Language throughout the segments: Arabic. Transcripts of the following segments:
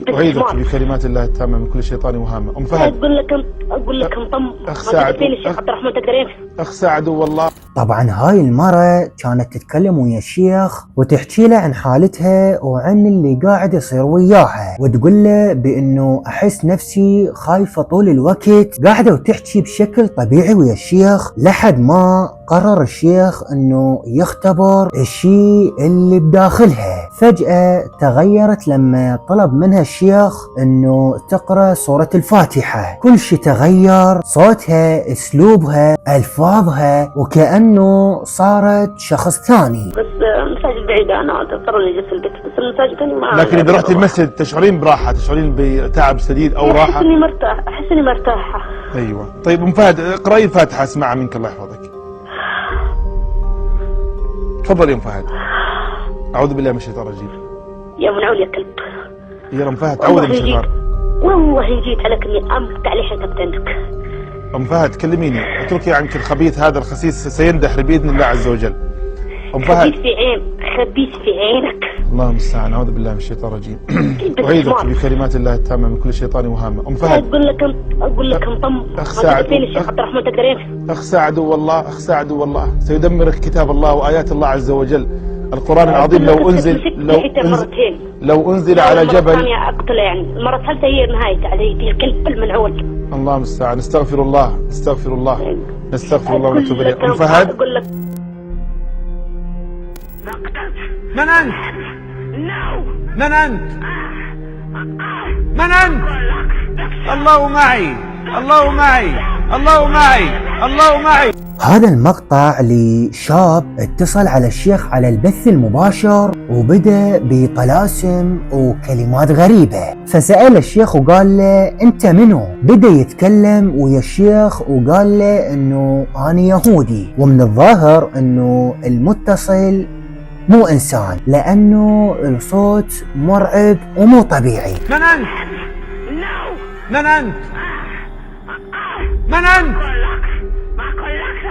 أعيذك بكلمات الله التامة من كل شيطان وهامة. أم فهد أقول لك انطم أخ سعد الشيخ عبد الرحمن تقدرين. أخ سعد والله. طبعا هاي المرة كانت تتكلم ويا الشيخ وتحكي له عن حالتها وعن اللي قاعد يصير وياها، وتقول له بانه احس نفسي خايفة طول الوقت. قاعدة وتحكي بشكل طبيعي ويا الشيخ لحد ما قرر الشيخ انه يختبر الشيء اللي بداخلها. فجأة تغيرت لما طلب منها الشيخ انه تقرأ سورة الفاتحة. كل شيء تغير، صوتها، اسلوبها، الفاظها، وكأنه صارت شخص ثاني. بس المساجد بعيدة، انا اضطر اني اجلس في البيت، بس المساجد اني ما. لكن اذا رحت المسجد تشعرين براحة، تشعرين بتعب شديد او راحة؟ احس اني مرتاحة. ايوه. طيب ام فهد اقرأي الفاتحة اسمعها منك الله يحفظك. تفضل يا ام فهد. اعوذ بالله من الشيطان الرجيم. يا منعول يا كلب. يا ام فهد تعوذي من الشيطان. والله جيت عليك اني امقطع لحيتك عندك. ام فهد كلميني، اتركي عنك الخبيث هذا، الخسيس سيندحر باذن الله عز وجل. ام فهد خبيث في عينك. الله المستعان. اعوذ بالله من الشيطان الرجيم. أعيذك بكلمات الله التامة من كل شيطان وهامة. أم فهد أقول لك انطم أخ سعد الشيخ عبد الرحمن تقدرين. أخ سعد والله، أخ سعد والله سيدمرك كتاب الله وآيات الله عز وجل. القرآن العظيم لو أنزل على جبل. أقتله يعني المرة الثالثة هي نهاية علي الكلب المنعول. الله المستعان. نستغفر الله نستغفر الله نستغفر الله ونتوب إليه. أم فهد أقول لك من أنت؟ من أنت؟ من أنت؟ الله معي، الله معي، الله معي، الله معي. هذا المقطع لشاب اتصل على الشيخ على البث المباشر وبدأ بطلاسم وكلمات غريبة، فسأل الشيخ وقال له انت منو؟ بدأ يتكلم ويا الشيخ وقال له انه انا يهودي، ومن الظاهر انه المتصل مو انسان لانه الصوت مرعب ومو طبيعي. من انت؟ من انت؟ من انت؟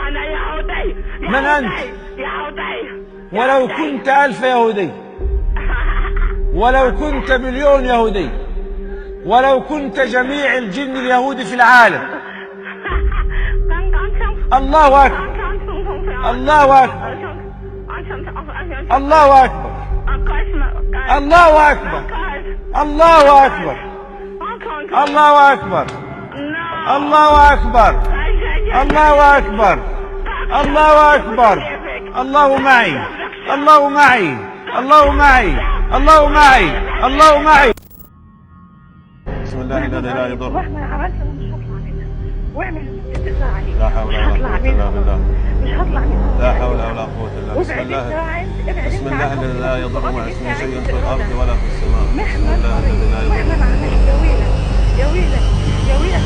أنا يهودي. من أنت؟ يهودي. ولو كنت 1000 يهودي، ولو كنت مليون يهودي، ولو كنت جميع الجن اليهودي في العالم. الله أكبر، الله أكبر، الله أكبر، الله أكبر، الله أكبر، الله أكبر، الله أكبر، الله أكبر، الله أكبر، الله معي، الله معي، الله معي، الله معي، الله معي. بسم الله الذي لا يضر. واحنا عملت مش هطلع منها، واعمل استثناء عليك. لا حول ولا قوة إلا بالله. مش هطلع منها. لا حول ولا قوة إلا بالله. بسم الله بسم الله الذي لا يضر مع اسمه شيء في الأرض ولا في السماء. بسم الله الذي لا يضر. يا ويلك يا ويلك.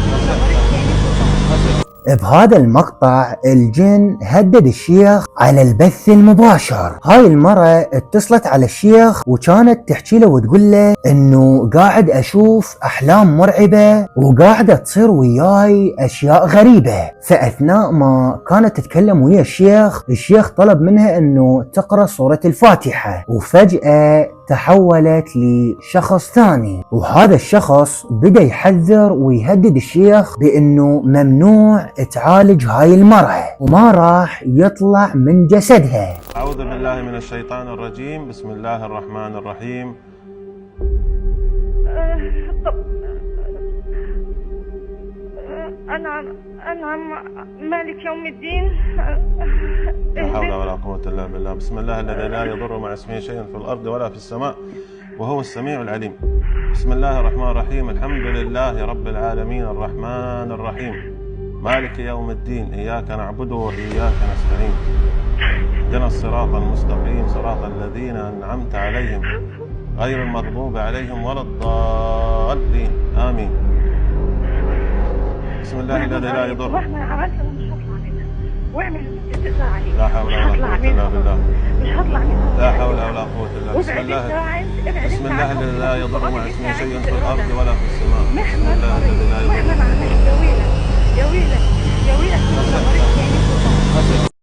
بهذا المقطع الجن هدد الشيخ على البث المباشر. هاي المرة اتصلت على الشيخ وكانت تحكي له وتقول له انه قاعد اشوف احلام مرعبة وقاعدة تصير وياي اشياء غريبة. فاثناء ما كانت تتكلم ويا الشيخ طلب منها انه تقرأ سورة الفاتحة، وفجأة تحولت لشخص ثاني، وهذا الشخص بدأ يحذر ويهدد الشيخ بانه ممنوع تعالج هاي المرأة وما راح يطلع من جسدها. أعوذ بالله من الشيطان الرجيم. بسم الله الرحمن الرحيم. أنا مالك يوم الدين. لا حول ولا قوة إلا بالله. بسم الله الذي لا يضر مع اسمه شيء في الأرض ولا في السماء وهو السميع العليم. بسم الله الرحمن الرحيم. الحمد لله رب العالمين الرحمن الرحيم مالك يوم الدين. إياك نعبد وإياك نستعين. اهدنا الصراط المستقيم صراط الذين أنعمت عليهم غير المغضوب عليهم ولا الضالين. آمين. بسم الله الذي لا يضر. واحنا عملت مش هطلع منها، واعمل استثناء عليك. لا حول ولا قوة إلا بالله. مش هطلع منها. لا حول ولا قوة إلا بالله. بسم الله الذي لا يضر مع اسمه شيء في الأرض ولا في السماء. بسم الله الذي لا يضر. يا ويلك يا ويلك يا ويلك.